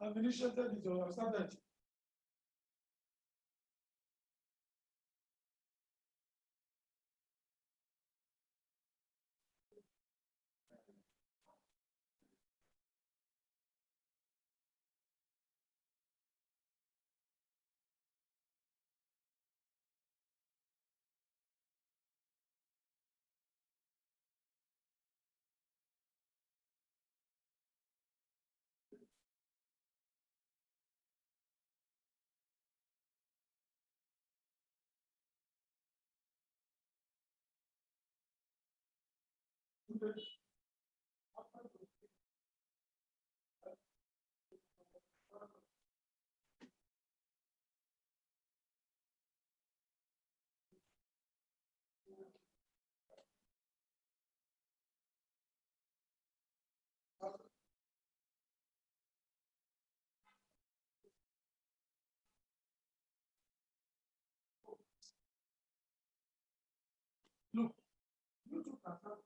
I've initiated it or I've started. Look, you two can start.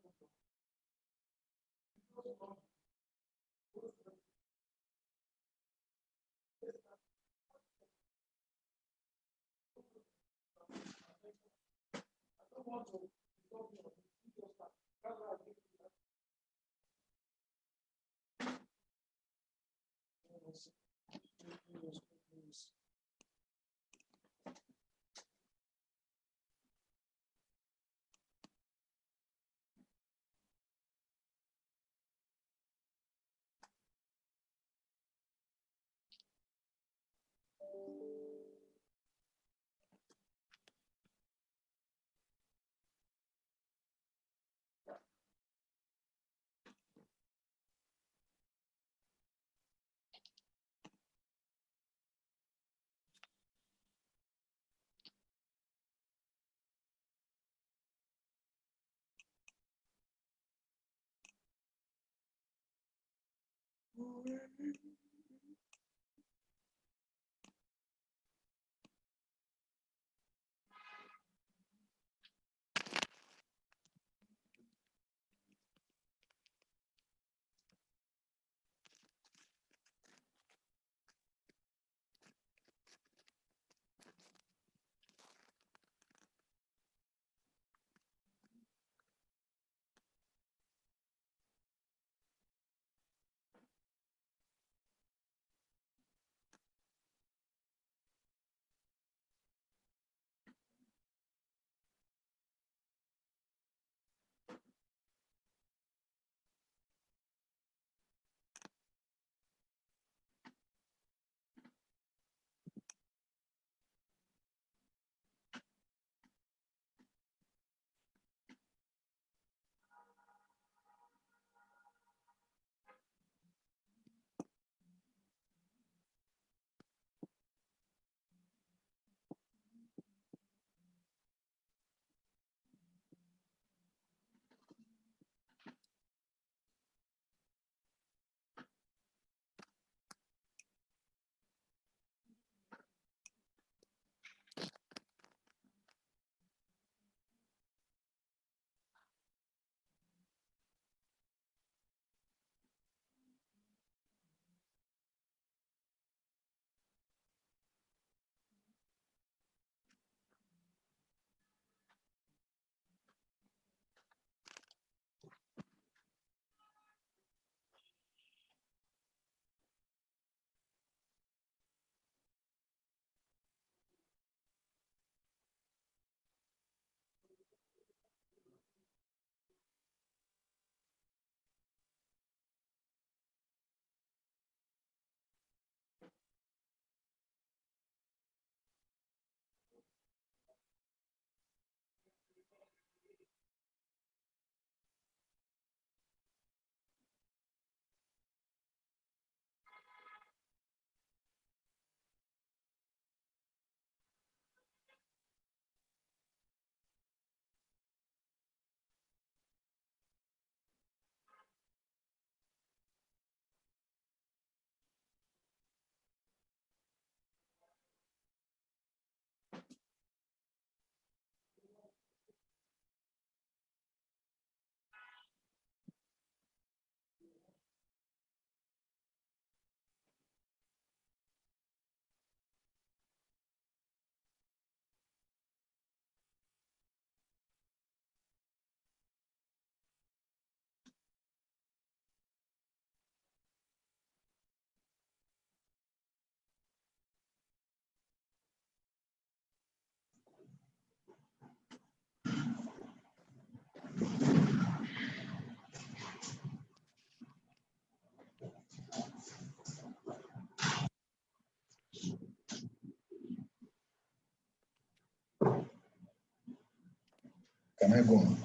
I don't want to stop you. You just start. That's why I think Can I go on?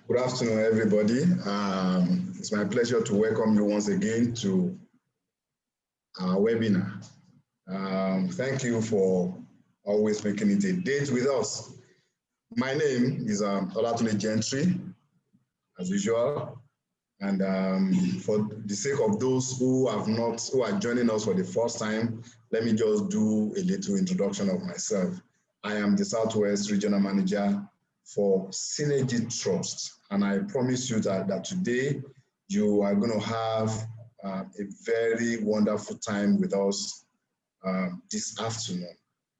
Good afternoon, everybody. It's my pleasure to welcome you once again to our webinar. Thank you for always making it a date with us. My name is Olatunde Gentry, as usual, and for the sake of those who are joining us for the first time, let me just do a little introduction of myself. I am the Southwest Regional Manager for Synergitrust, and I promise you that today you are going to have a very wonderful time with us this afternoon.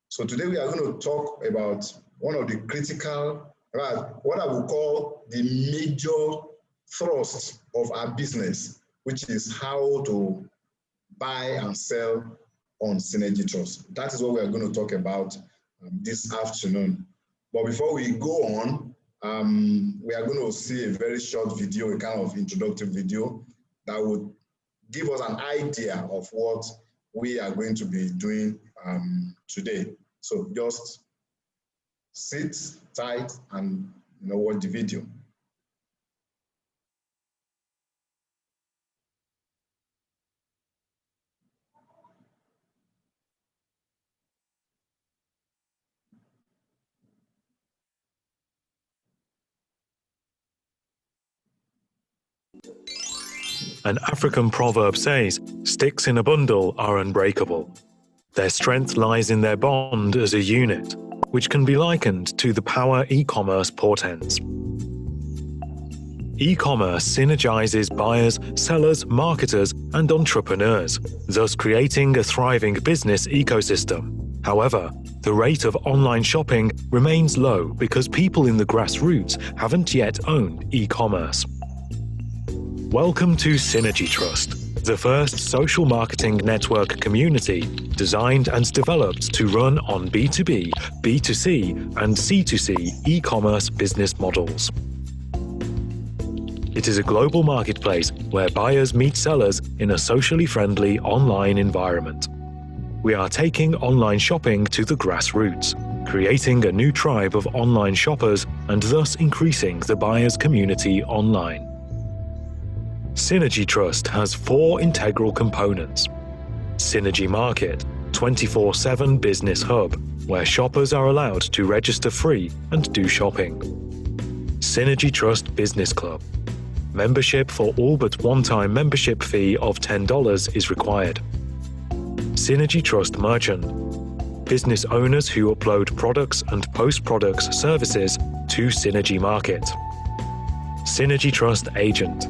So today we are going to talk about one of the critical, what I would call the major thrust of our business, which is how to buy and sell on Synergitrust. That is what we are going to talk about this afternoon. But before we go on, we are going to see a very short video, a kind of introductory video that would give us an idea of what we are going to be doing today. So just sit tight and watch the video. An African proverb says, "Sticks in a bundle are unbreakable." Their strength lies in their bond as a unit, which can be likened to the power e-commerce portends. E-commerce synergizes buyers, sellers, marketers, and entrepreneurs, thus creating a thriving business ecosystem. However, the rate of online shopping remains low because people in the grassroots haven't yet owned e-commerce. Welcome to Synergitrust, the first social marketing network community designed and developed to run on B2B, B2C, and C2C e-commerce business models. It is a global marketplace where buyers meet sellers in a socially friendly online environment. We are taking online shopping to the grassroots, creating a new tribe of online shoppers and thus increasing the buyers' community online. Synergitrust has 4 integral components. Synergy Market, 24/7 business hub, where shoppers are allowed to register free and do shopping. Synergitrust Business Club. Membership for all but one-time membership fee of $10 is required. Synergitrust Merchant. Business owners who upload products and post-products services to Synergy Market. Synergitrust Agent.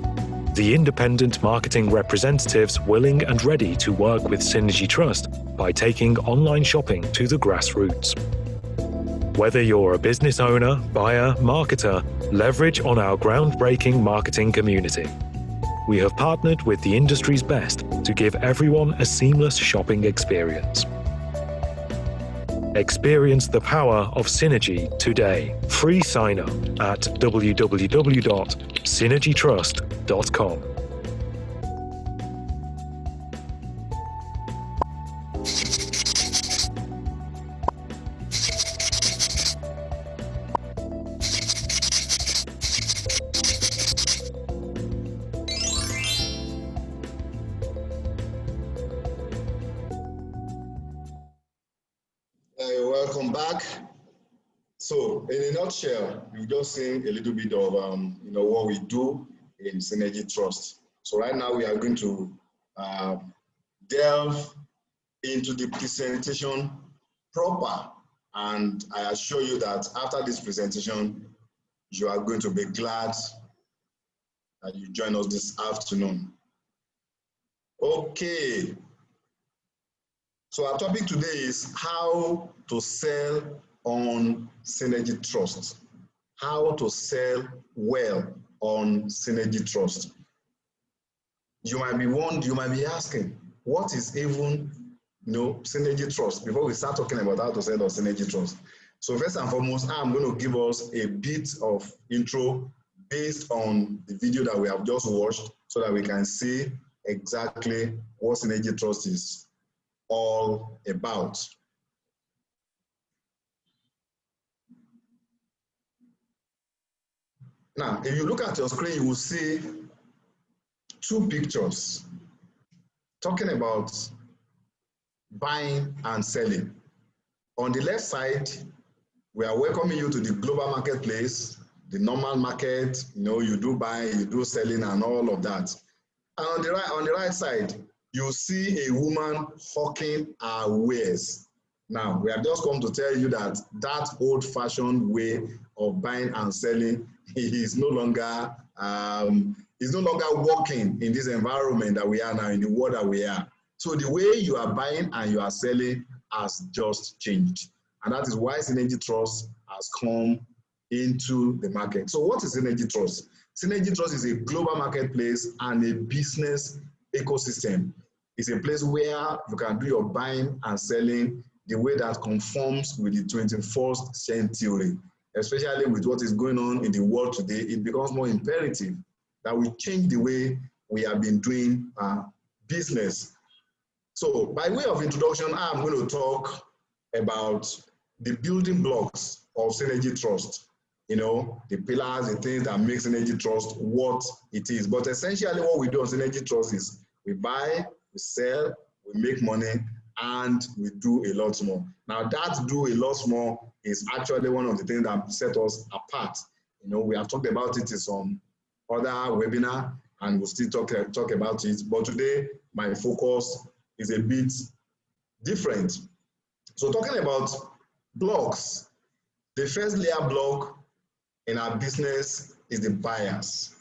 The independent marketing representatives willing and ready to work with Synergitrust by taking online shopping to the grassroots. Whether you're a business owner, buyer, marketer, leverage on our groundbreaking marketing community. We have partnered with the industry's best to give everyone a seamless shopping experience. Experience the power of Synergy today. Free sign up at www.synergitrust.com. Welcome back. So, in a nutshell, you've just seen a little bit of what we do in Synergitrust. So right now we are going to delve into the presentation proper, and I assure you that after this presentation, you are going to be glad that you joined us this afternoon. Okay. So our topic today is how to sell on Synergitrust. How to sell well on Synergitrust. You might be asking, what is even Synergitrust? Before we start talking about how to sell on Synergitrust, So first and foremost, I'm going to give us a bit of intro based on the video that we have just watched so that we can see exactly what Synergitrust is all about. Now, if you look at your screen, you will see two pictures talking about buying and selling. On the left side, we are welcoming you to the global marketplace, the normal market, you do buying, you do selling and all of that. And on the right side, you see a woman hawking her wares. Now, we have just come to tell you that that old-fashioned way of buying and selling is no longer working in this environment that we are now, in the world that we are. So the way you are buying and you are selling has just changed. And that is why Synergitrust has come into the market. So what is Synergitrust? Synergitrust is a global marketplace and a business ecosystem. It's a place where you can do your buying and selling the way that conforms with the 21st century, especially with what is going on in the world today. It becomes more imperative that we change the way we have been doing business. So by way of introduction, I'm going to talk about the building blocks of Synergitrust. The pillars, the things that make Synergitrust what it is. But essentially what we do on Synergitrust is we buy, we sell, we make money, and we do a lot more. Now that do a lot more is actually one of the things that set us apart. We have talked about it in some other webinar, and we'll still talk about it. But today, my focus is a bit different. So talking about blocks, the first layer block in our business is the buyers.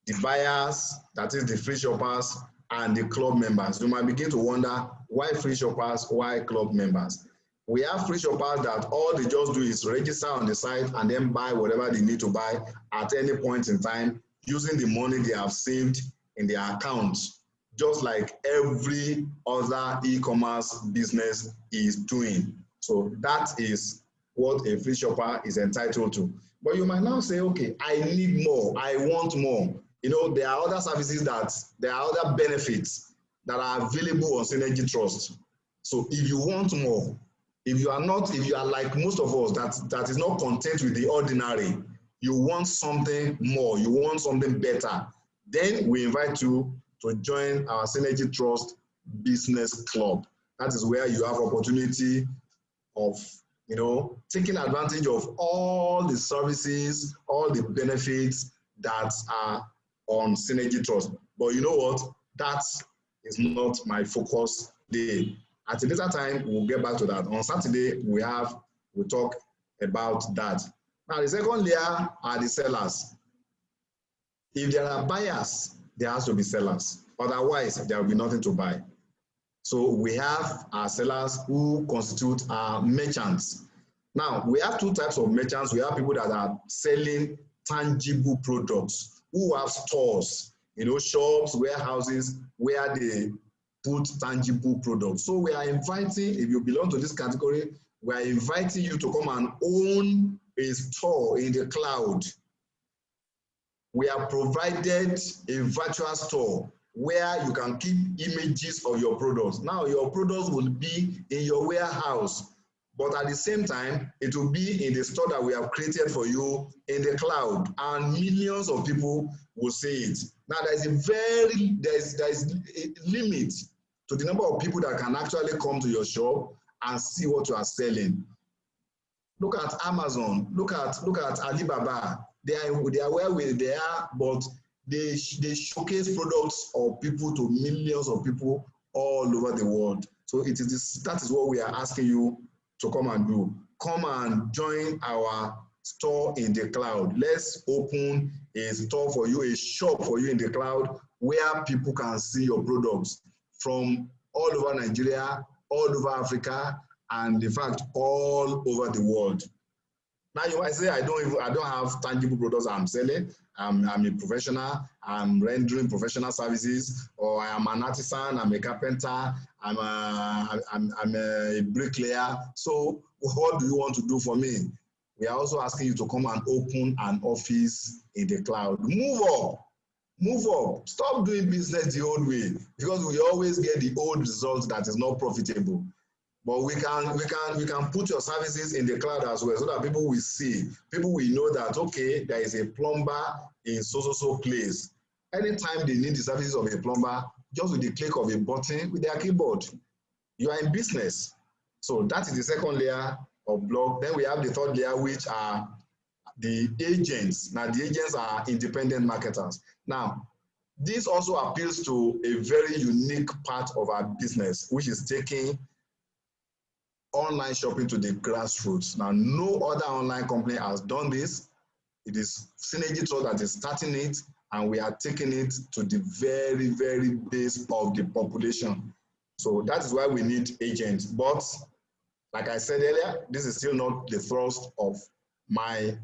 The buyers, that is the free shoppers and the club members. You might begin to wonder, why free shoppers, why club members? We have free shoppers that all they just do is register on the site and then buy whatever they need to buy at any point in time using the money they have saved in their accounts, just like every other e-commerce business is doing. So that is what a free shopper is entitled to. But you might now say, okay, I need more, I want more. There are other services there are other benefits that are available on Synergitrust. So if you want more, if you are like most of us that is not content with the ordinary, you want something more, you want something better, then we invite you to join our Synergitrust Business Club. That is where you have opportunity of taking advantage of all the services, all the benefits that are on Synergitrust. But you know what? That is not my focus day. At a later time, we'll get back to that. On Saturday, we'll talk about that. Now, the second layer are the sellers. If there are buyers, there has to be sellers. Otherwise, there will be nothing to buy. So we have our sellers who constitute our merchants. Now, we have two types of merchants. We have people that are selling tangible products, who have stores, shops, warehouses, where they put tangible products. So we are inviting, if you belong to this category, we are inviting you to come and own a store in the cloud. We have provided a virtual store where you can keep images of your products. Now your products will be in your warehouse, but at the same time, it will be in the store that we have created for you in the cloud, and millions of people will see it. Now there's a limit to the number of people that can actually come to your shop and see what you are selling. Look at Amazon, look at Alibaba. They are where they are, but they showcase products of people to millions of people all over the world. So that is what we are asking you to come and do. Come and join our store in the cloud. Let's open a store for you, a shop for you in the cloud, where people can see your products from all over Nigeria, all over Africa, and in fact, all over the world. Now you might say, I don't have tangible products I'm selling. I'm a professional. I'm rendering professional services, or I am an artisan. I'm a carpenter. I'm a bricklayer. So what do you want to do for me? We are also asking you to come and open an office in the cloud. Move up. Move up. Stop doing business the old way, because we always get the old result that is not profitable. But we can put your services in the cloud as well, so that people will see, people will know that, okay, there is a plumber in so place. Anytime they need the services of a plumber, just with the click of a button with their keyboard, you are in business. So that is the second layer of block. Then we have the third layer, which are the agents. Now the agents are independent marketers. Now, this also appeals to a very unique part of our business, which is taking online shopping to the grassroots. Now, no other online company has done this. It is Synergitrust that is starting it, and we are taking it to the very, very base of the population. So that is why we need agents. But like I said earlier, this is still not the thrust of my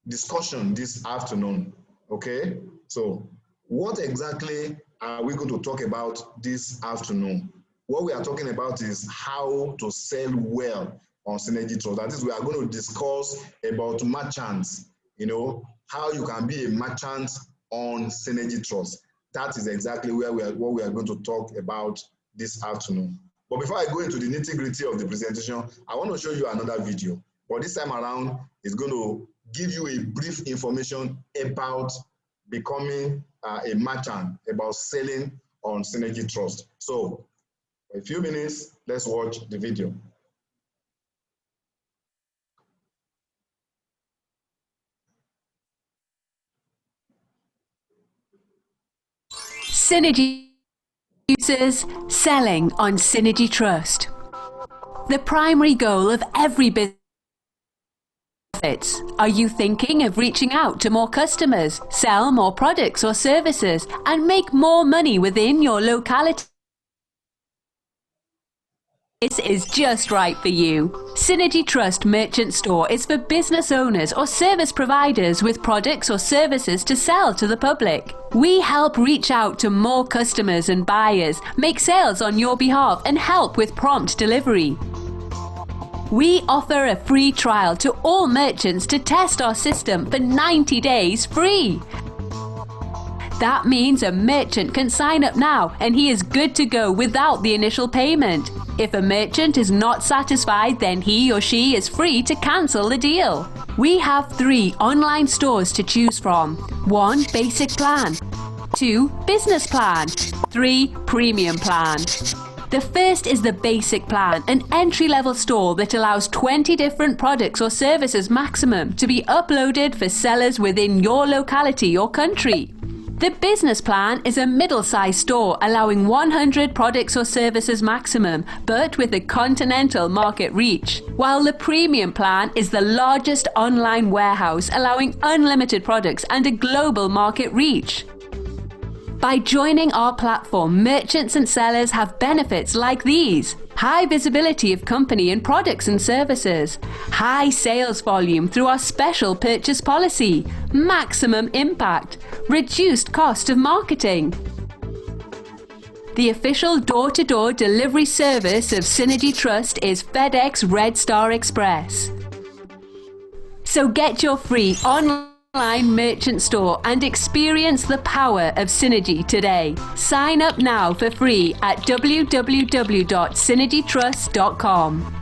discussion this afternoon. Okay, so what exactly are we going to talk about this afternoon? What we are talking about is how to sell well on Synergitrust. That is, we are going to discuss about merchants, how you can be a merchant on Synergitrust. That is exactly what we are going to talk about this afternoon. But before I go into the nitty-gritty of the presentation, I want to show you another video. But this time around, it's going to give you a brief information about becoming a merchant, about selling on Synergitrust. So, for a few minutes, let's watch the video. Synergy users selling on Synergitrust. The primary goal of every business. Are you thinking of reaching out to more customers, sell more products or services, and make more money within your locality? This is just right for you. Synergitrust Merchant Store is for business owners or service providers with products or services to sell to the public. We help reach out to more customers and buyers, make sales on your behalf, and help with prompt delivery. We offer a free trial to all merchants to test our system for 90 days free. That means a merchant can sign up now and he is good to go without the initial payment. If a merchant is not satisfied, then he or she is free to cancel the deal. We have 3 online stores to choose from. 1 basic plan, 2 business plan, 3 premium plan. The first is the basic plan, an entry-level store that allows 20 different products or services maximum to be uploaded for sellers within your locality or country. The business plan is a middle-sized store allowing 100 products or services maximum, but with a continental market reach, while the premium plan is the largest online warehouse allowing unlimited products and a global market reach. By joining our platform, merchants and sellers have benefits like these: high visibility of company and products and services, high sales volume through our special purchase policy, maximum impact, reduced cost of marketing. The official door-to-door delivery service of Synergitrust is FedEx Red Star Express. So get your free online merchant store and experience the power of Synergy today. Sign up now for free at www.synergitrust.com.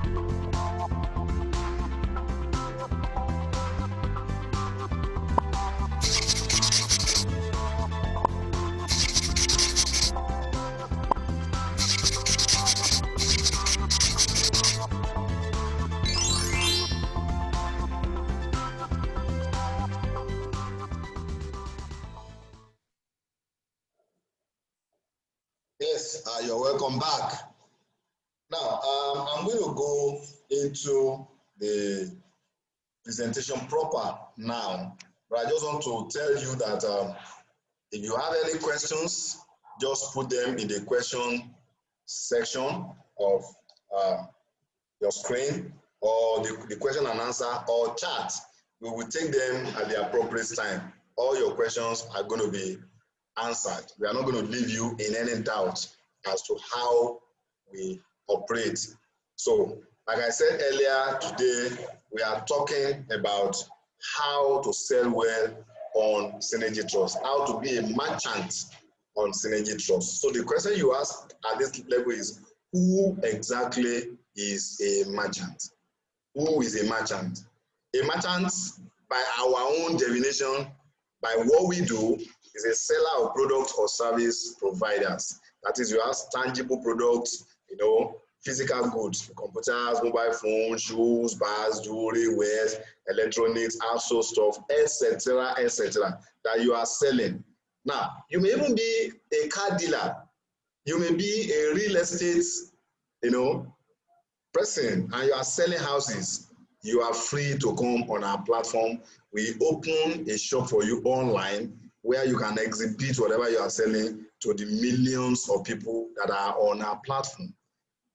Yes, you're welcome back. Now, I'm going to go into the presentation proper now, but I just want to tell you that if you have any questions, just put them in the question section of your screen, or the question and answer or chat. We will take them at the appropriate time. All your questions are going to be answered. We are not going to leave you in any doubt as to how we operate. So, like I said earlier, today we are talking about how to sell well on Synergitrust, how to be a merchant on Synergitrust. So the question you ask at this level is, who exactly is a merchant? Who is a merchant? A merchant, by our own definition, by what we do, is a seller of products or service providers. That is, you have tangible products, physical goods, computers, mobile phones, shoes, bags, jewelry, wares, electronics, household stuff, etc., that you are selling. Now, you may even be a car dealer. You may be a real estate, person, and you are selling houses. You are free to come on our platform. We open a shop for you online where you can exhibit whatever you are selling to the millions of people that are on our platform.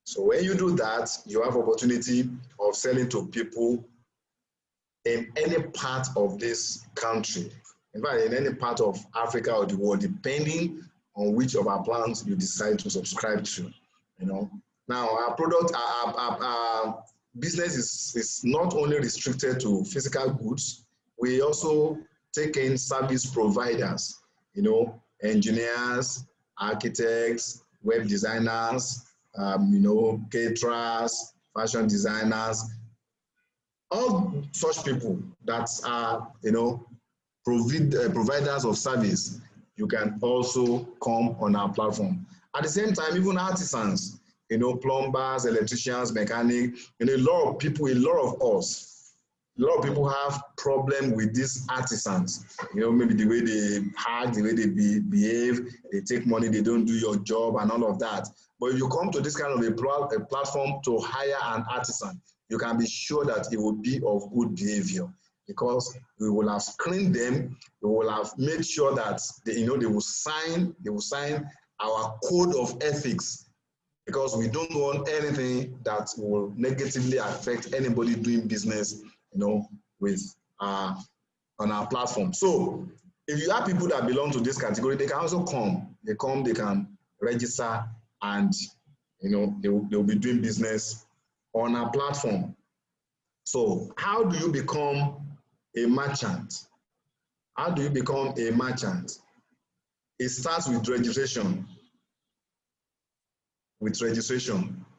So when you do that, you have opportunity of selling to people in any part of this country. In fact, in any part of Africa or the world, depending on which of our plans you decide to subscribe to. Now our product, our business is not only restricted to physical goods. We also take in service providers, engineers, architects, web designers, caterers, fashion designers, all such people that are, providers of service. You can also come on our platform. At the same time, even artisans, plumbers, electricians, mechanics, a lot of people, a lot of people have problem with these artisans. Maybe the way they act, the way they behave, they take money, they don't do your job and all of that. But if you come to this kind of a platform to hire an artisan, you can be sure that it will be of good behavior, because we will have screened them. We will have made sure that they will sign our code of ethics, because we don't want anything that will negatively affect anybody doing business, with on our platform. So if you have people that belong to this category, they can also come. They can register, and they'll be doing business on our platform. So how do you become a merchant? How do you become a merchant? It starts with registration.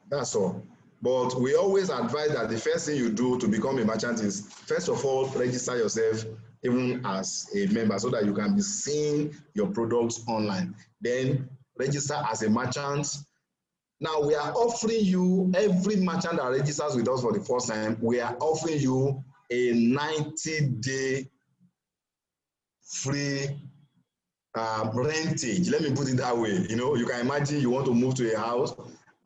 That's all. But we always advise that the first thing you do to become a merchant is, first of all, register yourself even as a member, so that you can be seeing your products online. Then register as a merchant. Now we are offering you, every merchant that registers with us for the first time, we are offering you a 90-day free rentage. Let me put it that way. You can imagine you want to move to a house,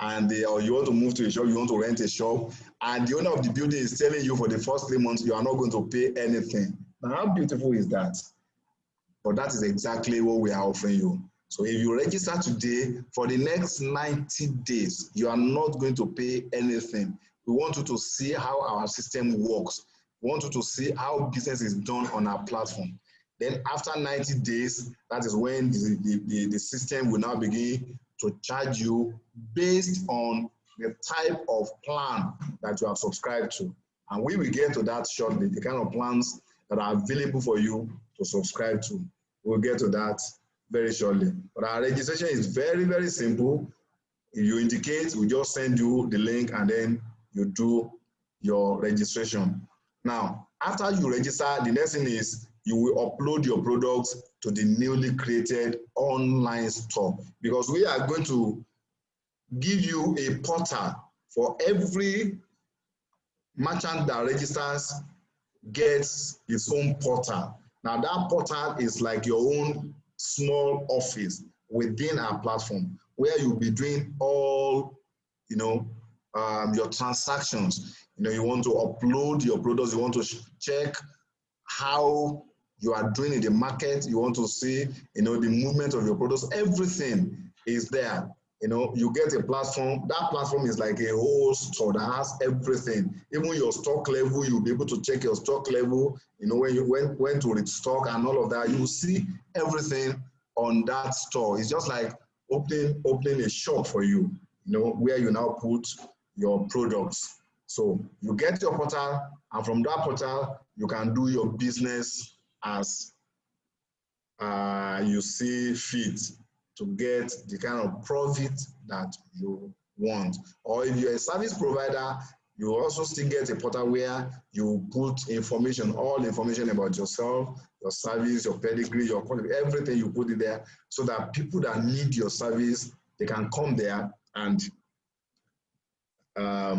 or you want to move to a shop, you want to rent a shop, and the owner of the building is telling you for the first 3 months you are not going to pay anything. Now, how beautiful is that? But that is exactly what we are offering you. So if you register today, for the next 90 days, you are not going to pay anything. We want you to see how our system works. We want you to see how business is done on our platform. Then after 90 days, that is when the system will now begin to charge you based on the type of plan that you have subscribed to. And we will get to that shortly, the kind of plans that are available for you to subscribe to. We'll get to that very shortly. But our registration is very, very simple. If you indicate, we just send you the link, and then you do your registration. Now, after you register, the next thing is you will upload your products to the newly created online store, because we are going to give you a portal for every merchant that registers gets its own portal. Now that portal is like your own small office within our platform, where you'll be doing all, your transactions. You want to upload your products, you want to check how you are doing in the market, you want to see, the movement of your products, everything is there. You know, you get a platform. That platform is like a whole store that has everything. Even your stock level, you'll be able to check your stock level. You know, when you went to restock and all of that, you will see everything on that store. It's just like opening a shop for you, you know, where you now put your products. So you get your portal, and from that portal, you can do your business as you see fit to get the kind of profit that you want. Or if you're a service provider, you also still get a portal where you put information, all information about yourself, your service, your pedigree, your quality, everything you put it there, so that people that need your service, they can come there and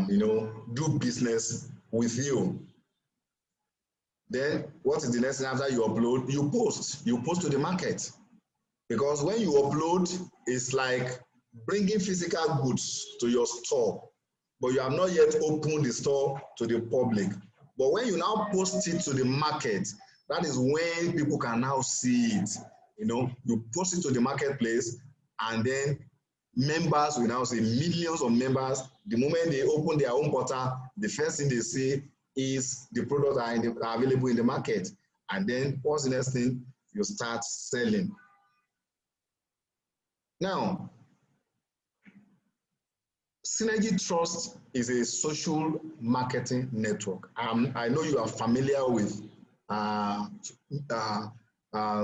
you know, do business with you. Then what is the next thing after you upload? You post. You post to the market. Because when you upload, it's like bringing physical goods to your store, but you have not yet opened the store to the public. But when you now post it to the market, that is when people can now see it. You know, you post it to the marketplace, and then members will now see, millions of members. The moment they open their own portal, the first thing they see is the products are available in the market. And then what's the next thing? You start selling. Now, Synergitrust is a social marketing network. I know you are familiar with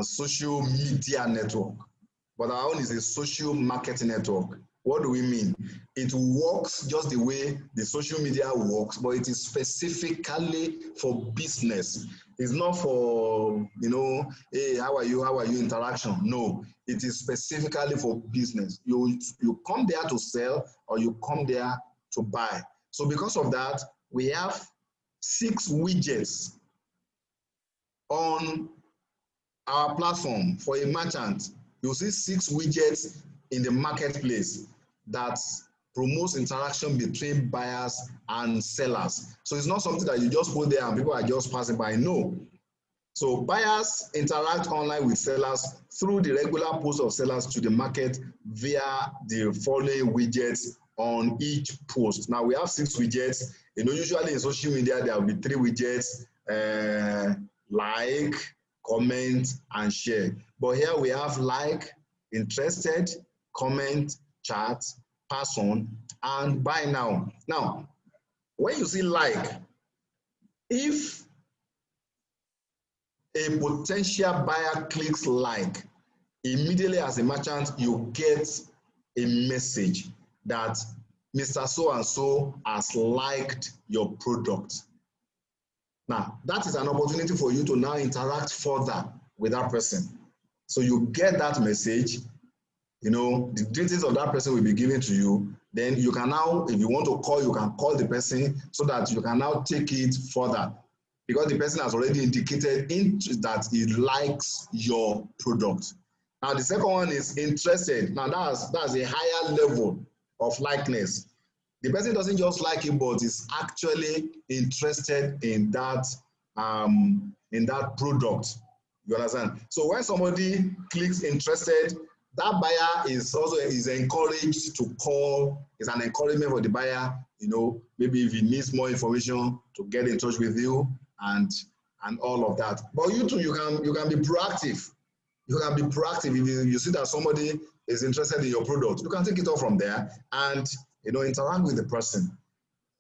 social media network, but our own is a social marketing network. What do we mean? It works just the way the social media works, but it is specifically for business. It's not for, you know, hey, how are you interaction. No, it is specifically for business. You come there to sell, or you come there to buy. So because of that, we have 6 widgets on our platform. For a merchant, you'll see 6 widgets in the marketplace that promotes interaction between buyers and sellers. So it's not something that you just put there and people are just passing by. No. So buyers interact online with sellers through the regular post of sellers to the market via the following widgets on each post. Now we have 6 widgets. You know, usually in social media, there will be 3 widgets, like, comment, and share. But here we have like, interested, comment, chat, pass on, and buy now. Now, when you see like, if a potential buyer clicks like, immediately as a merchant, you get a message that Mr. So-and-so has liked your product. Now, that is an opportunity for you to now interact further with that person. So you get that message, you know, the details of that person will be given to you. Then you can now, if you want to call, you can call the person so that you can now take it further, because the person has already indicated that he likes your product. Now, the second one is interested. Now, that's a higher level of likeness. The person doesn't just like it, but is actually interested in that product. You understand? So when somebody clicks interested, that buyer is encouraged to call. It's an encouragement for the buyer, you know, maybe if he needs more information, to get in touch with you and all of that. But you too, you can be proactive. You can be proactive. If you see that somebody is interested in your product, you can take it off from there and, you know, interact with the person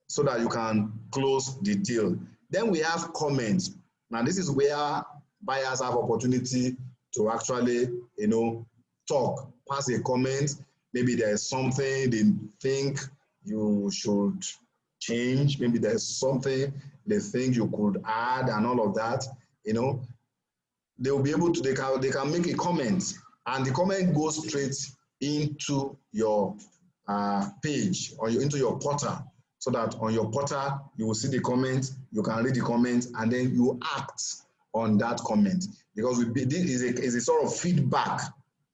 so that you can close the deal. Then we have comments. Now this is where buyers have opportunity to actually, you know, talk, pass a comment. Maybe there's something they think you should change. Maybe there's something they think you could add and all of that. You know, they will be able to, they can make a comment, and the comment goes straight into your page or into your portal, so that on your portal, you will see the comment, you can read the comment, and then you act on that comment, because this is a sort of feedback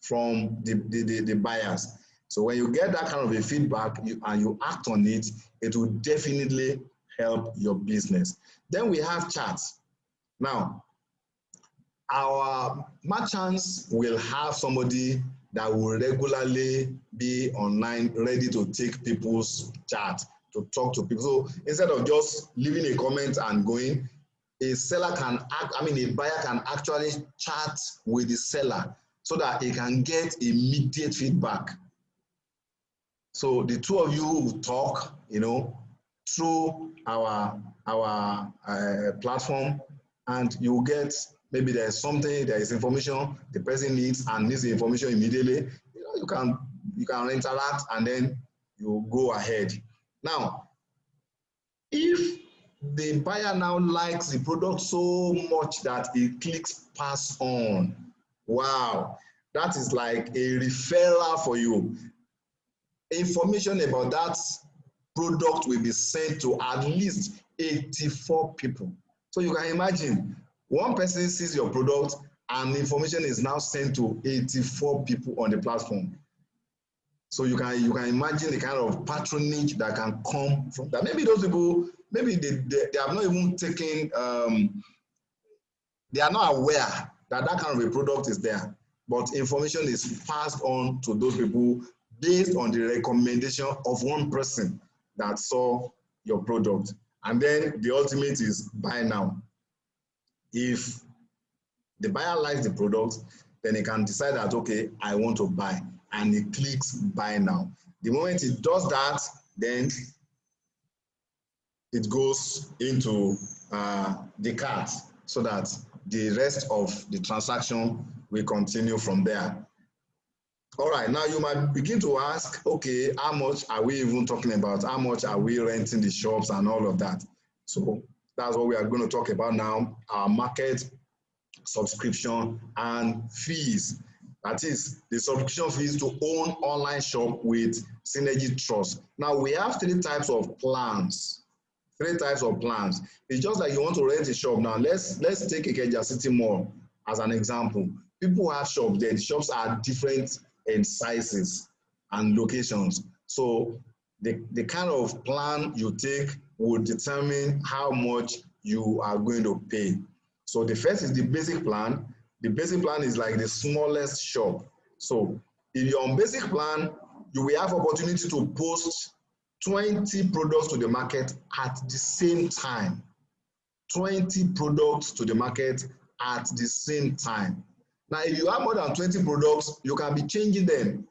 from the buyers. So when you get that kind of a feedback and you act on it, it will definitely help your business. Then we have chats. Now, our merchants will have somebody that will regularly be online, ready to take people's chat, to talk to people. So instead of just leaving a comment and going, a seller can a buyer can actually chat with the seller so that he can get immediate feedback. So the two of you will talk, through our platform, and you will get, maybe there is information the person needs and needs the information immediately. You can interact and then you go ahead. Now, if the buyer now likes the product so much that he clicks pass on, wow, that is like a referral for you. Information about that product will be sent to at least 84 people. So you can imagine, one person sees your product and information is now sent to 84 people on the platform. So you can imagine the kind of patronage that can come from that. Maybe those people, maybe they have not even taken, they are not aware that that kind of a product is there, but information is passed on to those people based on the recommendation of one person that saw your product. And then the ultimate is buy now. If the buyer likes the product, then he can decide that, okay, I want to buy, and he clicks buy now. The moment he does that, then it goes into the cart so that the rest of the transaction will continue from there. All right, now you might begin to ask, okay, how much are we even talking about? How much are we renting the shops and all of that? So that's what we are going to talk about now, our market, subscription, and fees. That is the subscription fees to own online shop with Synergitrust. Now we have three types of plans. It's just like you want to rent a shop. Now let's take Ikeja City Mall as an example. People have shops there. The shops are different in sizes and locations. So the kind of plan you take will determine how much you are going to pay. So the first is the basic plan. The basic plan is like the smallest shop. So if you're on basic plan, you will have opportunity to post 20 products to the market at the same time. 20 products to the market at the same time. Now, if you have more than 20 products, you can be changing them.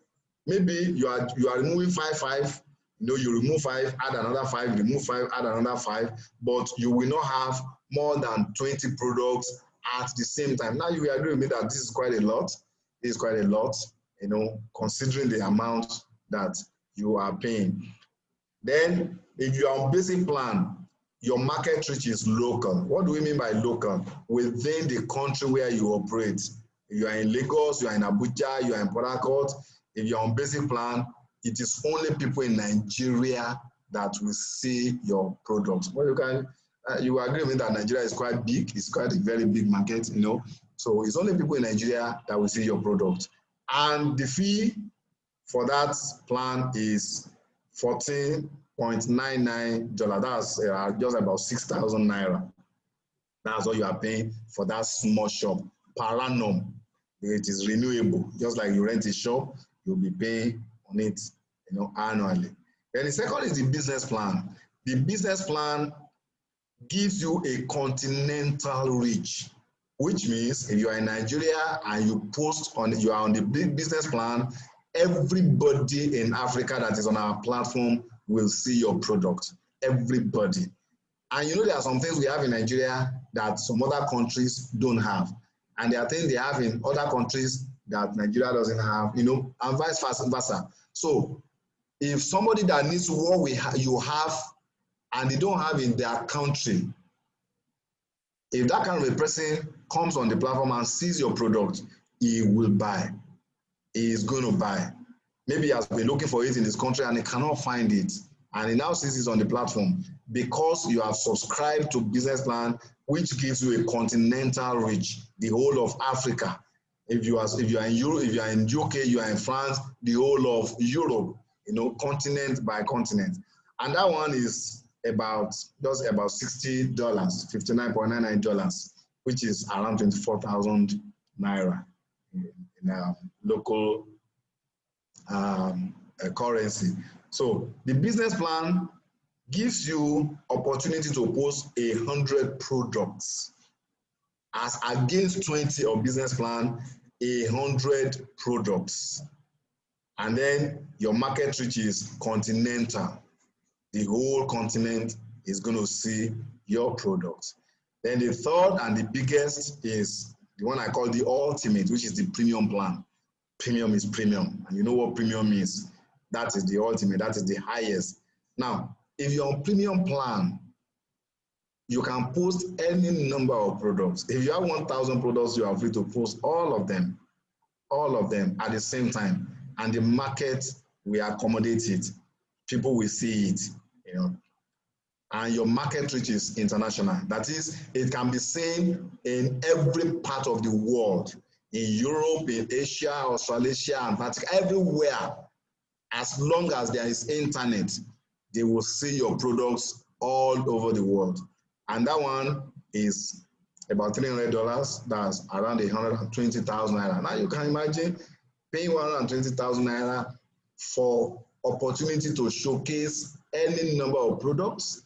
Maybe you are removing five, you remove 5, add another 5, remove 5, add another 5, but you will not have more than 20 products at the same time. Now, you will agree with me that this is quite a lot. This is quite a lot, considering the amount that you are paying. Then, if you are on basic plan, your market reach is local. What do we mean by local? Within the country where you operate. If you are in Lagos, you are in Abuja, you are in Port Harcourt, if you are on basic plan, it is only people in Nigeria that will see your products. Well, you agree with me that Nigeria is quite big. It's quite a very big market, So it's only people in Nigeria that will see your product. And the fee for that plan is $14.99. That's just about 6,000 naira. That's what you are paying for that small shop per annum. It is renewable. Just like you rent a shop, you'll be paying on it, annually. Then the second is the business plan. The business plan gives you a continental reach, which means if you are in Nigeria and you you are on the big business plan, everybody in Africa that is on our platform will see your product. Everybody. And there are some things we have in Nigeria that some other countries don't have. And there are things they have in other countries that Nigeria doesn't have, and vice versa. So if somebody that needs what you have and they don't have in their country, if that kind of a person comes on the platform and sees your product, he will buy. He is going to buy. Maybe he has been looking for it in his country and he cannot find it. And he now sees it on the platform because you have subscribed to business plan, which gives you a continental reach, the whole of Africa. If you are in Europe, if you are in UK, you are in France, the whole of Europe, continent by continent. And that one is just about $60, $59.99, which is around 24,000 naira in local currency. So the business plan gives you opportunity to post 100 products as against 20 of business plan, 100 products. And then your market reach is continental. The whole continent is going to see your product. Then the third and the biggest is the one I call the ultimate, which is the premium plan. Premium is premium, and you know what premium is. That is the ultimate, that is the highest. Now, if you're on premium plan, you can post any number of products. If you have 1,000 products, you are free to post all of them at the same time, and the market will accommodate it. People will see it, you know. And your market reach is international. That is, it can be seen in every part of the world, in Europe, in Asia, Australasia, Antarctica, everywhere. As long as there is internet, they will see your products all over the world. And that one is about $300. That's around 120,000 naira. Now you can imagine paying 120,000 naira for opportunity to showcase any number of products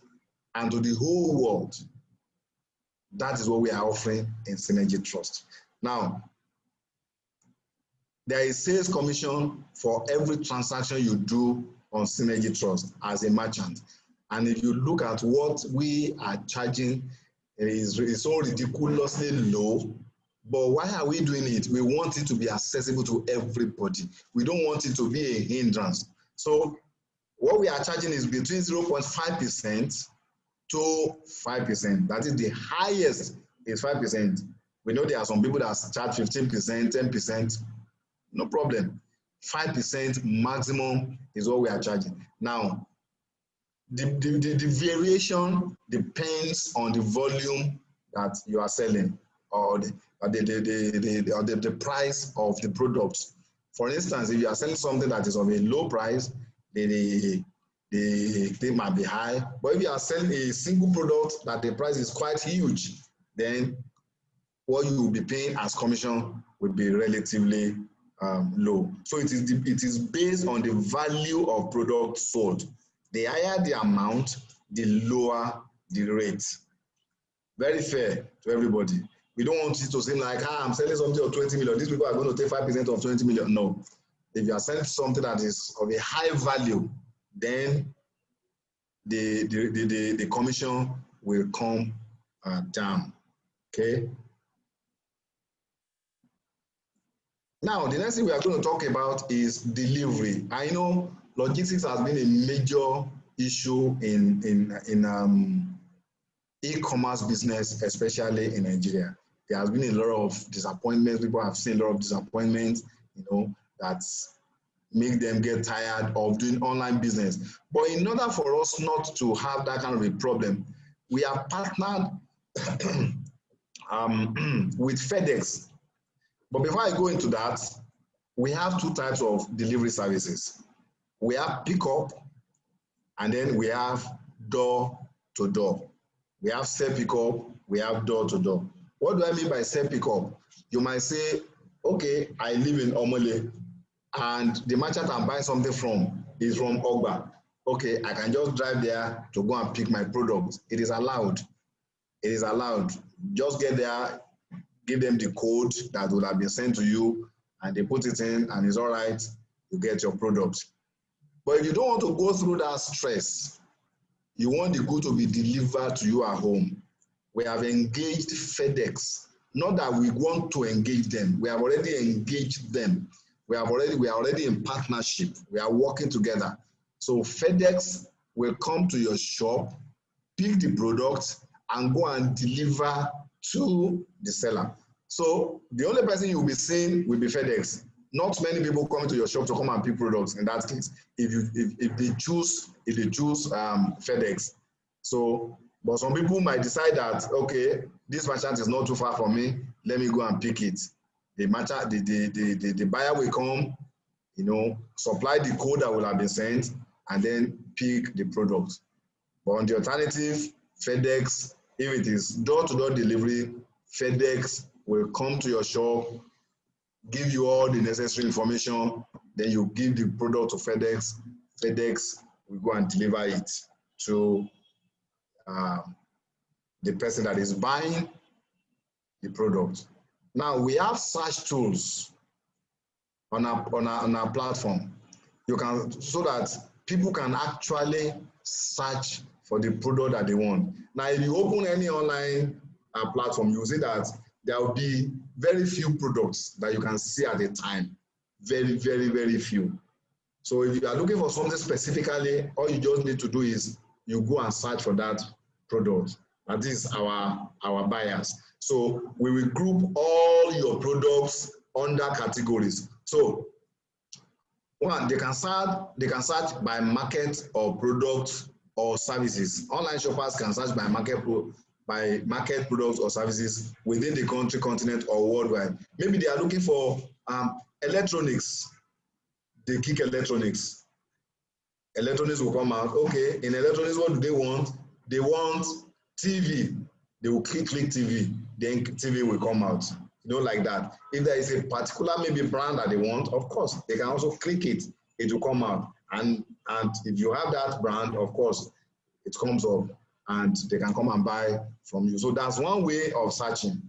and to the whole world. That is what we are offering in Synergitrust. Now, there is sales commission for every transaction you do on Synergitrust as a merchant. And if you look at what we are charging, it is so ridiculously low. But why are we doing it? We want it to be accessible to everybody. We don't want it to be a hindrance. So what we are charging is between 0.5% to 5%. That is the highest is 5%. We know there are some people that charge 15%, 10%. No problem. 5% maximum is what we are charging. Now, the variation depends on the volume that you are selling or the price of the product. For instance, if you are selling something that is of a low price, the thing might be high. But if you are selling a single product that the price is quite huge, then what you will be paying as commission will be relatively low. So it is based on the value of product sold. The higher the amount, the lower the rate. Very fair to everybody. We don't want it to seem like, I'm selling something of 20 million. These people are going to take 5% of 20 million. No. If you are selling something that is of a high value, then the commission will come down. Okay. Now, the next thing we are going to talk about is delivery. I know logistics has been a major issue in e-commerce business, especially in Nigeria. There has been a lot of disappointments. People have seen a lot of disappointments, you know, that make them get tired of doing online business. But in order for us not to have that kind of a problem, we have partnered with FedEx. But before I go into that, we have two types of delivery services. We have pickup, and then we have door-to-door. We have self pickup, we have door-to-door. What do I mean by self pickup? You might say, okay, I live in Omole, and the merchant I'm buying something from is from Ogba. Okay, I can just drive there to go and pick my product. It is allowed. It is allowed. Just get there, give them the code that would have been sent to you, and they put it in, and it's all right, you get your product. But if you don't want to go through that stress, you want the good to be delivered to you at home, we have engaged FedEx. Not that we want to engage them, we have already engaged them. We are already in partnership. We are working together. So FedEx will come to your shop, pick the product, and go and deliver to the seller. So the only person you'll be seeing will be FedEx. Not many people come to your shop to come and pick products in that case, if they choose FedEx. So, but some people might decide that, okay, this merchant is not too far from me, let me go and pick it. The merchant, the buyer will come, you know, supply the code that will have been sent, and then pick the product. But on the alternative, FedEx, if it is door-to-door delivery, FedEx will come to your shop, give you all the necessary information, then you give the product to FedEx. FedEx will go and deliver it to the person that is buying the product. Now we have search tools on our platform. You can, so that people can actually search for the product that they want. Now, if you open any online platform, you will see that there will be very few products that you can see at a time. Very, very, very few. So if you are looking for something specifically, all you just need to do is you go and search for that product. That is our buyers. So we will group all your products under categories. So one, they can search by market or product or services. Online shoppers can search by market products or services within the country, continent, or worldwide. Maybe they are looking for electronics. They click electronics. Electronics will come out. Okay, in electronics, what do they want? They want TV. They will click TV. Then TV will come out. You know, like that. If there is a particular maybe brand that they want, of course, they can also click it. It will come out. And if you have that brand, of course, it comes up and they can come and buy from you. So that's one way of searching,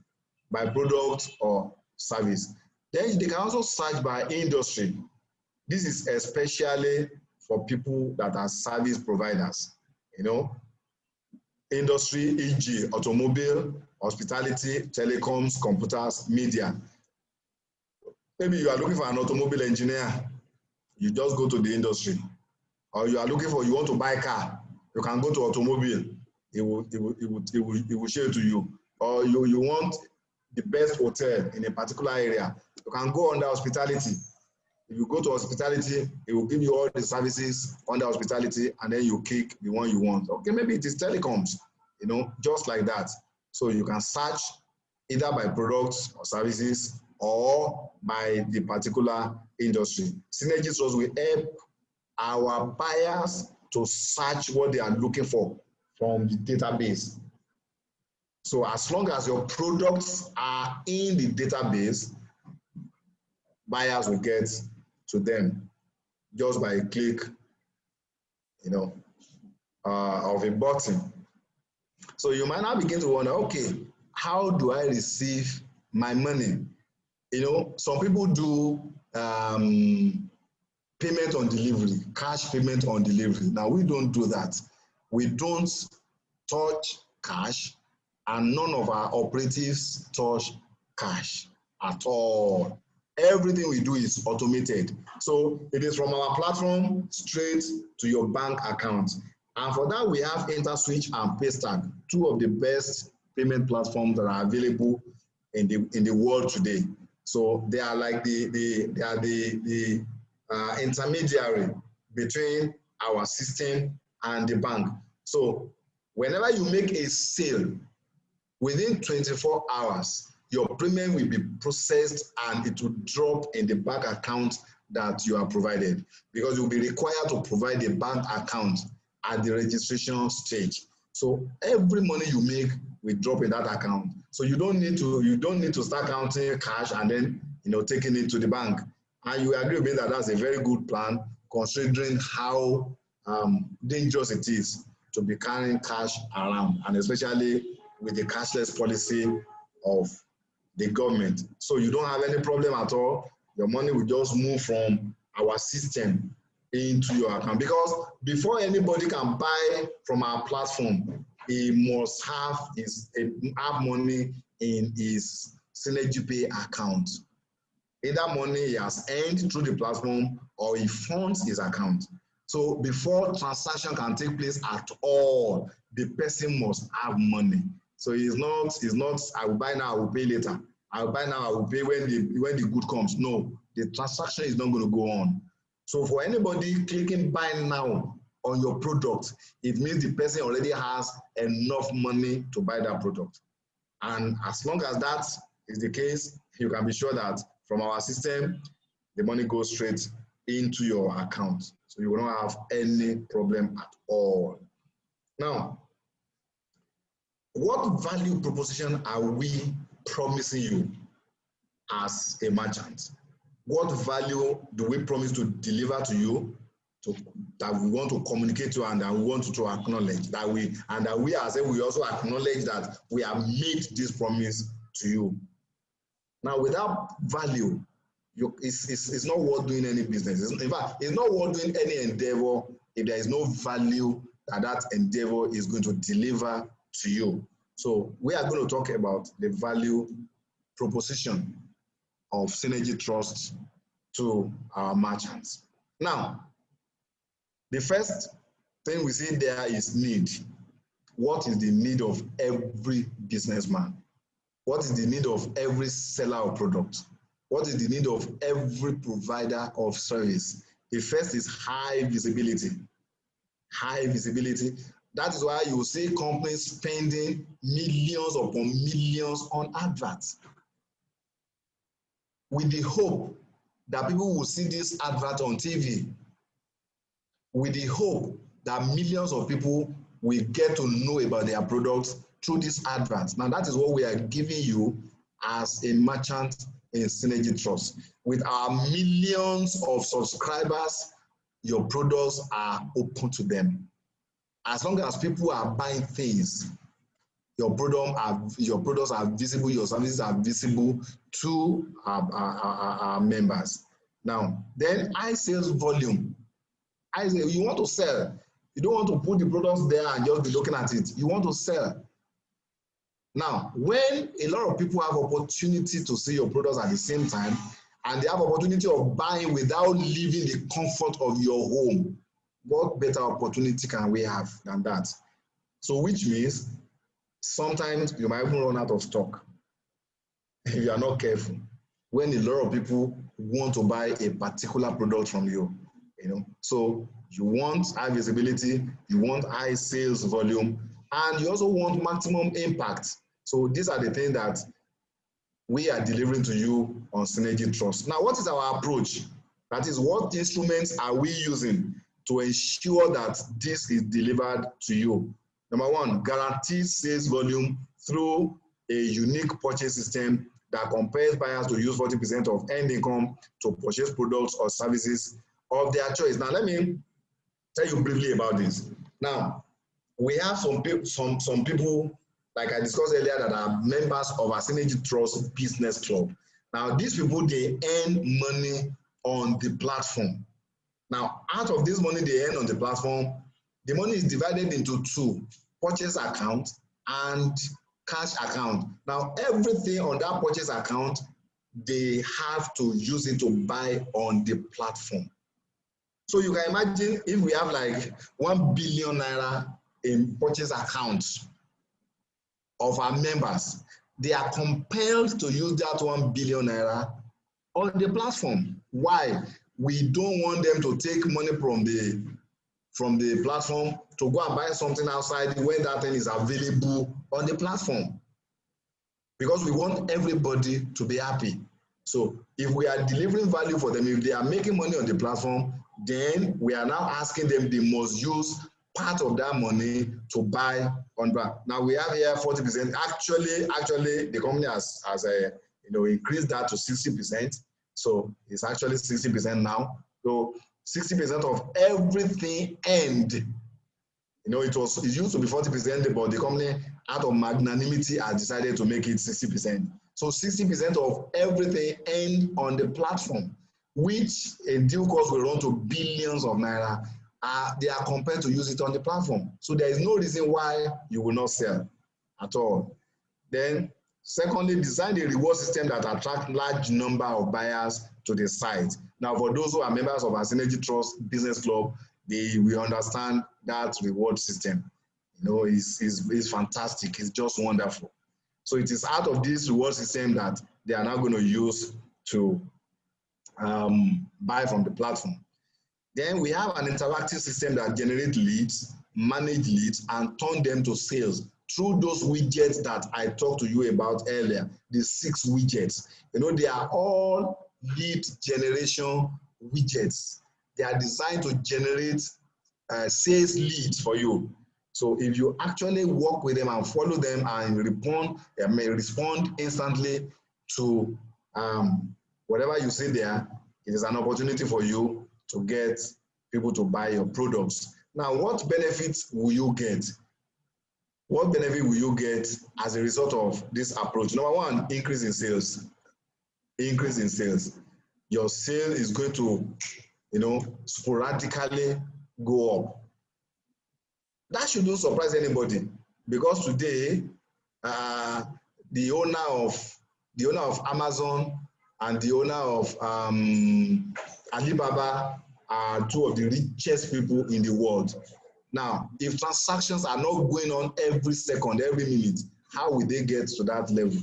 by product or service. Then they can also search by industry. This is especially for people that are service providers, you know. Industry, e.g. automobile, hospitality, telecoms, computers, media. Maybe you are looking for an automobile engineer, you just go to the industry. Or you are looking for, you want to buy a car, you can go to automobile, it will show it to you. Or you want the best hotel in a particular area, you can go under hospitality. If you go to hospitality, it will give you all the services under hospitality, and then you click the one you want. Okay, maybe it is telecoms, you know, just like that. So you can search either by products or services or by the particular industry. Synergitrust will help our buyers to search what they are looking for from the database. So as long as your products are in the database, buyers will get to them just by a click, you know, of a button. So you might now begin to wonder, okay, how do I receive my money? You know, some people do payment on delivery, cash payment on delivery. Now we don't do that. We don't touch cash, and none of our operatives touch cash at all. Everything we do is automated. So it is from our platform straight to your bank account. And for that, we have InterSwitch and Paystack, two of the best payment platforms that are available in the world today. So they are like the intermediary between our system and the bank. So whenever you make a sale, within 24 hours, your payment will be processed and it will drop in the bank account that you are provided, because you'll be required to provide a bank account at the registration stage. So every money you make will drop in that account. So you don't need to start counting cash and then, you know, taking it to the bank. And you agree with me that that's a very good plan, considering how dangerous it is to be carrying cash around, and especially with the cashless policy of the government. So you don't have any problem at all. Your money will just move from our system into your account, because before anybody can buy from our platform, he must have money in his Synergy Pay account. Either money he has earned through the platform or he funds his account. So before transaction can take place at all, the person must have money. So it's not I will buy now, I will pay later. I will buy now, I will pay when the good comes. No, the transaction is not going to go on. So for anybody clicking buy now on your product, it means the person already has enough money to buy that product. And as long as that is the case, you can be sure that from our system, the money goes straight into your account. So you will not have any problem at all. Now, what value proposition are we promising you as a merchant? What value do we promise to deliver to you, that we want to communicate to, and that we want to acknowledge that we ourselves, we also acknowledge that we have made this promise to you. Now, without value, it's not worth doing any business. In fact, it's not worth doing any endeavor if there is no value that endeavor is going to deliver to you. So we are going to talk about the value proposition of Synergitrust to our merchants. Now, the first thing we see there is need. What is the need of every businessman? What is the need of every seller of product? What is the need of every provider of service? The first is high visibility. High visibility. That is why you will see companies spending millions upon millions on adverts, with the hope that people will see this advert on TV, with the hope that millions of people will get to know about their products through this advert. Now, that is what we are giving you as a merchant in Synergitrust. With our millions of subscribers, your products are open to them. As long as people are buying things, your products are visible, your services are visible to our members. Now, then high sales volume. You want to sell. You don't want to put the products there and just be looking at it. You want to sell. Now, when a lot of people have opportunity to see your products at the same time, and they have opportunity of buying without leaving the comfort of your home, what better opportunity can we have than that? So, which means sometimes you might even run out of stock if you are not careful, when a lot of people want to buy a particular product from you. So you want high visibility, you want high sales volume, and you also want maximum impact. So these are the things that we are delivering to you on Synergitrust. Now, what is our approach? That is, what instruments are we using to ensure that this is delivered to you? Number one, guaranteed sales volume through a unique purchase system that compels buyers to use 40% of end income to purchase products or services of their choice. Now, let me tell you briefly about this. Now, we have some people, like I discussed earlier, that are members of our Synergitrust Business Club. Now, these people, they earn money on the platform. Now, out of this money they earn on the platform, the money is divided into two: purchase account and cash account. Now, everything on that purchase account, they have to use it to buy on the platform. So you can imagine if we have like 1 billion naira in purchase accounts of our members, they are compelled to use that 1 billion naira on the platform. Why? We don't want them to take money from the platform to go and buy something outside when that thing is available on the platform, because we want everybody to be happy. So if we are delivering value for them, if they are making money on the platform, then we are now asking them they must use part of that money to buy on brand. Now we have here 40%. Actually, the company has increased that to 60%. So it's actually 60% now. So 60% of everything end. It used to be 40%, but the company, out of magnanimity, has decided to make it 60%. So 60% of everything end on the platform, which in due course will run to billions of naira. They are compelled to use it on the platform. So there is no reason why you will not sell at all. Then, secondly, design a reward system that attracts large number of buyers to the site. Now, for those who are members of our Synergitrust Business Club, we understand that reward system. It's fantastic. It's just wonderful. So it is out of this reward system that they are now going to use to buy from the platform. Then we have an interactive system that generates leads, manage leads, and turn them to sales through those widgets that I talked to you about earlier, the 6 widgets. They are all lead generation widgets. They are designed to generate sales leads for you. So if you actually work with them and follow them and respond instantly to whatever you see there, it is an opportunity for you to get people to buy your products. Now, what benefits will you get? What benefit will you get as a result of this approach? Number one, increase in sales. Increase in sales. Your sale is going to, sporadically go up. That shouldn't surprise anybody, because today, the owner of Amazon and the owner of Alibaba are two of the richest people in the world. Now, if transactions are not going on every second, every minute, how will they get to that level?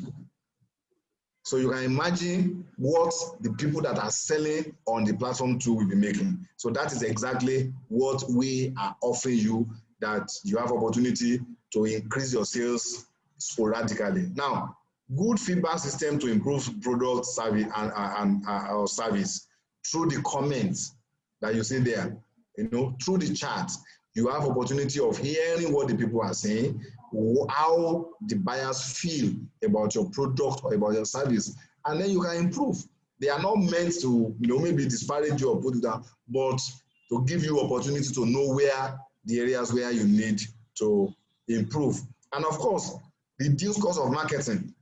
So you can imagine what the people that are selling on the platform too will be making. So that is exactly what we are offering you, that you have opportunity to increase your sales sporadically. Now, good feedback system to improve product service and service through the comments that you see there, through the chat. You have opportunity of hearing what the people are saying, how the buyers feel about your product or about your service, and then you can improve. They are not meant to, maybe disparage you or put it down, but to give you opportunity to know where the areas where you need to improve. And of course, reduce cost of marketing.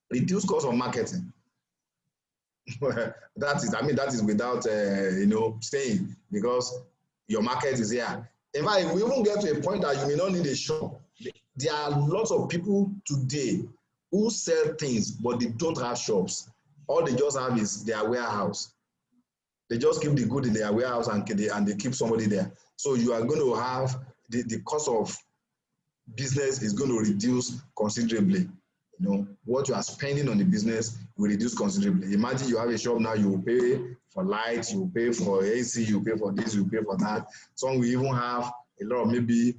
Reduce cost of marketing. that is without, saying, because your market is here. In fact, we even get to a point that you may not need a shop. There are lots of people today who sell things, but they don't have shops. All they just have is their warehouse. They just keep the good in their warehouse and they keep somebody there. So you are going to have the cost of business is going to reduce considerably. What you are spending on the business will reduce considerably. Imagine you have a shop now, you will pay for lights, you will pay for AC, you pay for this, you pay for that. Some will even have a lot of maybe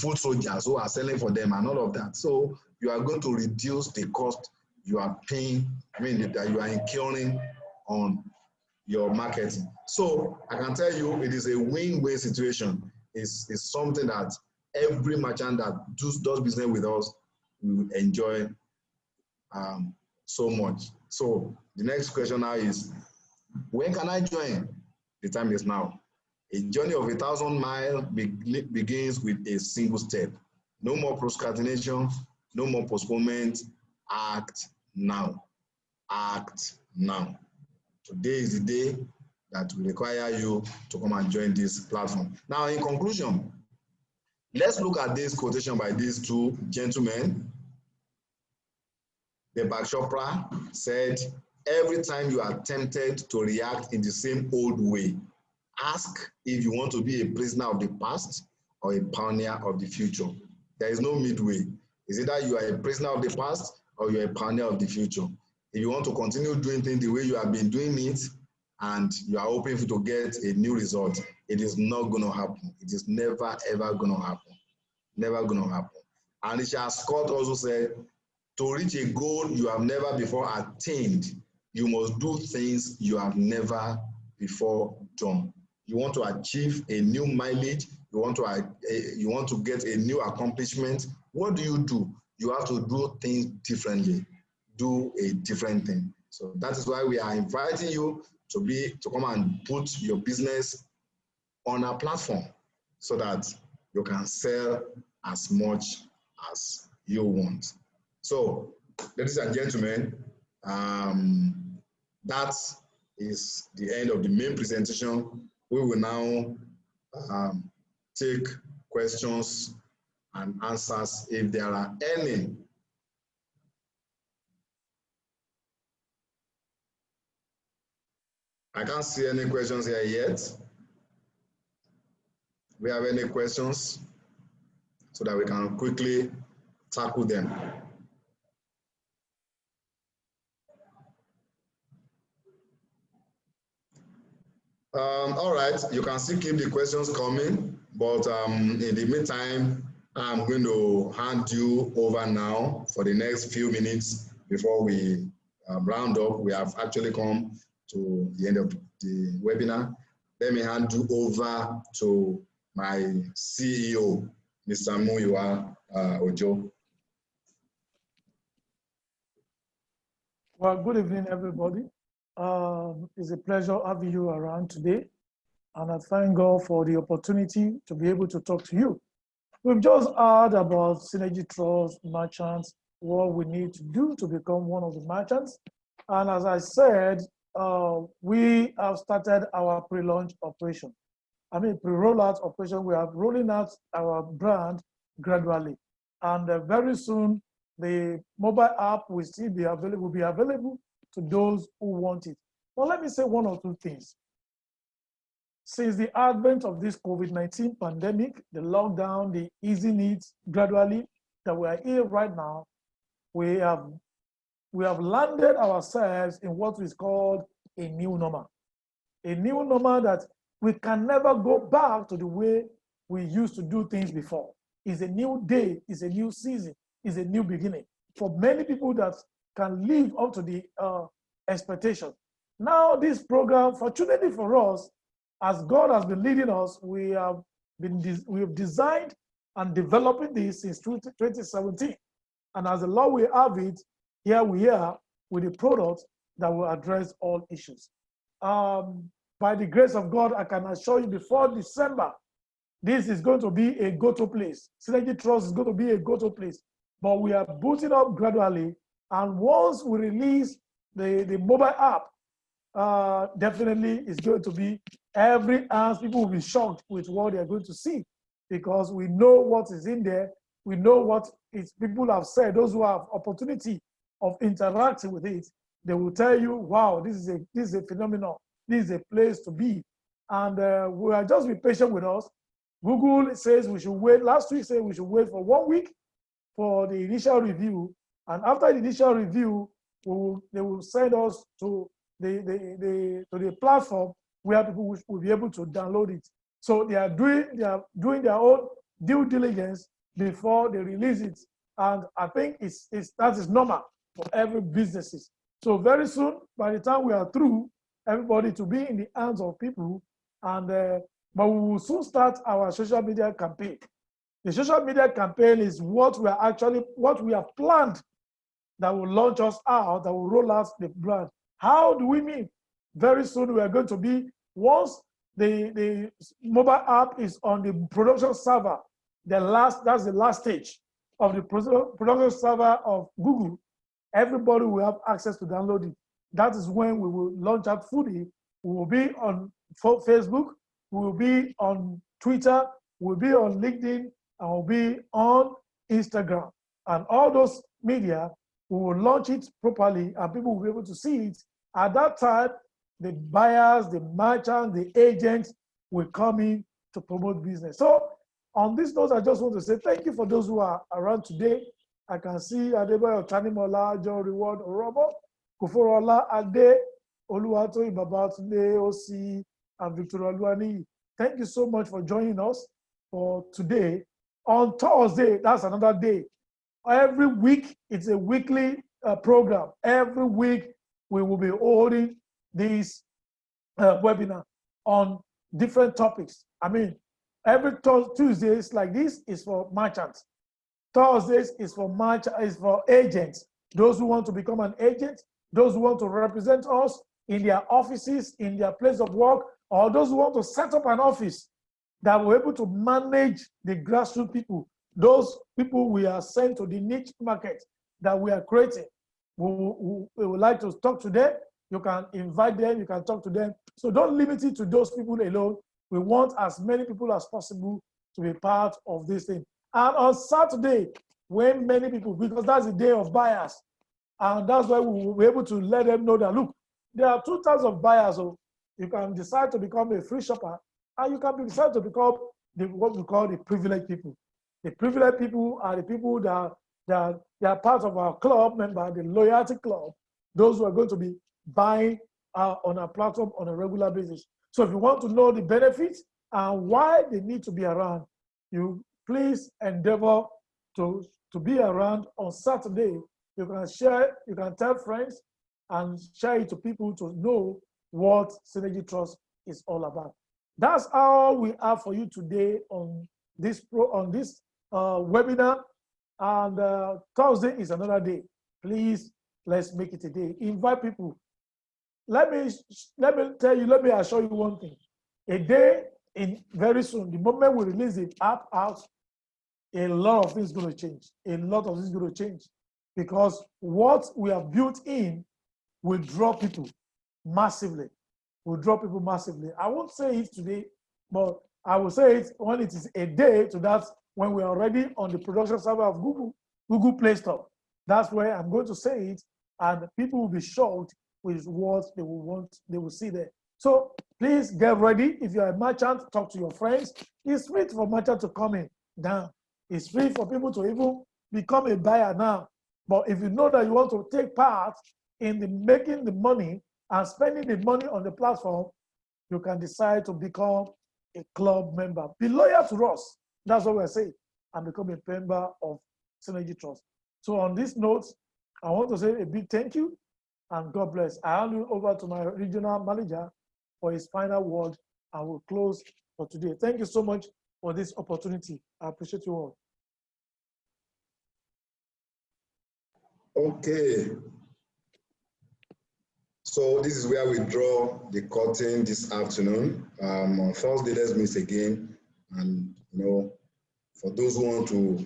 food soldiers who are selling for them and all of that. So you are going to reduce the cost you are paying, that you are incurring on your marketing. So I can tell you it is a win-win situation. It's something that every merchant that does business with us will enjoy so much. So the next question now is, when can I join? The time is now. A journey of 1,000 miles begins with a single step. No more procrastination, no more postponement. Act now. Act now. Today is the day that will require you to come and join this platform. Now, in conclusion, let's look at this quotation by these two gentlemen. The Bhakshopra said, every time you are tempted to react in the same old way, ask if you want to be a prisoner of the past or a pioneer of the future. There is no midway. It's either you are a prisoner of the past or you are a pioneer of the future. If you want to continue doing things the way you have been doing it and you are hoping to get a new result, it is not going to happen. It is never, ever going to happen. Never going to happen. And Richard Scott also said, to reach a goal you have never before attained, you must do things you have never before done. You want to achieve a new mileage, you want to get a new accomplishment. What do? You have to do things differently. Do a different thing. So that is why we are inviting you to come and put your business on our platform so that you can sell as much as you want. So, ladies and gentlemen, that is the end of the main presentation. We will now take questions and answers if there are any. I can't see any questions here yet. We have any questions so that we can quickly tackle them. All right, you can still keep the questions coming, but in the meantime, I'm going to hand you over now for the next few minutes before we round up. We have actually come to the end of the webinar. Let me hand you over to my CEO, Mr. Muyiwa Ojo. Well, good evening, everybody. It's a pleasure having you around today, and I thank God for the opportunity to be able to talk to you. We've just heard about Synergitrust merchants, what we need to do to become one of the merchants. And as I said, we have started our pre-launch operation. Pre-rollout operation. We are rolling out our brand gradually. And very soon, the mobile app will still be available to those who want it. But let me say one or two things. Since the advent of this COVID-19 pandemic, the lockdown, the easy needs gradually that we are here right now, we have landed ourselves in what is called a new normal. A new normal that we can never go back to the way we used to do things before. It's a new day, it's a new season, it's a new beginning for many people that can live up to the expectation. Now, this program, fortunately for us, as God has been leading us, we have designed and developing this since 2017. And as the Lord will have it, here we are with a product that will address all issues. By the grace of God, I can assure you before December, this is going to be a go-to place. Synergitrust is going to be a go-to place. But we are booting up gradually. And once we release the mobile app, definitely it's going to be every hour. People will be shocked with what they're going to see because we know what is in there. We know what people have said. Those who have opportunity of interacting with it, they will tell you, wow, this is a phenomenon. This is a place to be. And we are just be patient with us. Google says we should wait. Last week said we should wait for 1 week for the initial review. And after the initial review, they will send us to the platform where people will be able to download it. So they are doing their own due diligence before they release it. And I think that is normal for every businesses. So very soon, by the time we are through, everybody to be in the hands of people. And but we will soon start our social media campaign. The social media campaign is what we have planned that will launch us out, that will roll out the brand. How do we mean? Very soon we are going to be, once the mobile app is on the production server, that's the last stage of the production server of Google, everybody will have access to download it. That is when we will launch out fully. We will be on Facebook, we will be on Twitter, we will be on LinkedIn, and we'll be on Instagram. And all those media, we will launch it properly and people will be able to see it. At that time, the buyers, the merchants, the agents will come in to promote business. So on this note, I just want to say thank you for those who are around today. I can see Adebayo Tanimola, John Reward Orobo, Kuforola Ade, Oluwatoyin Babatunde, OC, and Victor Oluwani. Thank you so much for joining us for today. On Thursday, that's another day. Every week, it's a weekly program. Every week, we will be holding this webinar on different topics. Every Tuesdays like this is for merchants. Thursdays is for agents. Those who want to become an agent, those who want to represent us in their offices, in their place of work, or those who want to set up an office that we're able to manage the grassroots people. Those people we are sent to the niche market that we are creating. We would like to talk to them. You can invite them, you can talk to them. So don't limit it to those people alone. We want as many people as possible to be part of this thing. And on Saturday, when many people, because that's the day of buyers, and that's why we will be able to let them know that, look, there are two types of buyers. So you can decide to become a free shopper, and you can decide to become what we call the privileged people. The privileged people are the people that they are part of our club member, the loyalty club, those who are going to be buying on our platform on a regular basis. So if you want to know the benefits and why they need to be around, you please endeavor to be around on Saturday. You can share, you can tell friends and share it to people to know what Synergitrust is all about. That's all we have for you today on this webinar. And Thursday is another day. Please let's make it a day. Invite people. Let me tell you, let me assure you one thing. A day in very soon, the moment we release the app out, a lot of things going to change. A lot of things going to change because what we have built in will draw people massively. Will draw people massively. I won't say it today, but I will say it when it is a day to that, when we are already on the production server of Google Play Store. That's where I'm going to say it, and people will be shocked with what they will see there. So please get ready. If you're a merchant, talk to your friends. It's free for merchant to come in down. It's free for people to even become a buyer now. But if you know that you want to take part in the making the money and spending the money on the platform, you can decide to become a club member. Be loyal to us. That's what we're saying. And become a member of Synergitrust. So on this note, I want to say a big thank you and God bless. I hand you over to my regional manager for his final word, and we'll close for today. Thank you so much for this opportunity. I appreciate you all. Okay. So this is where we draw the curtain this afternoon. On Thursday, let's meet again. And for those who want to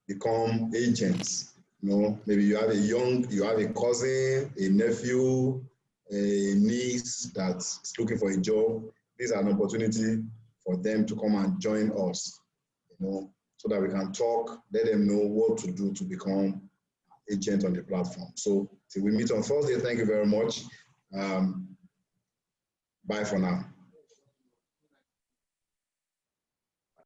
become agents, maybe you have a cousin, a nephew, a niece that's looking for a job. This is an opportunity for them to come and join us, so that we can talk, let them know what to do to become agent on the platform. So till we meet on Thursday, thank you very much. Bye for now.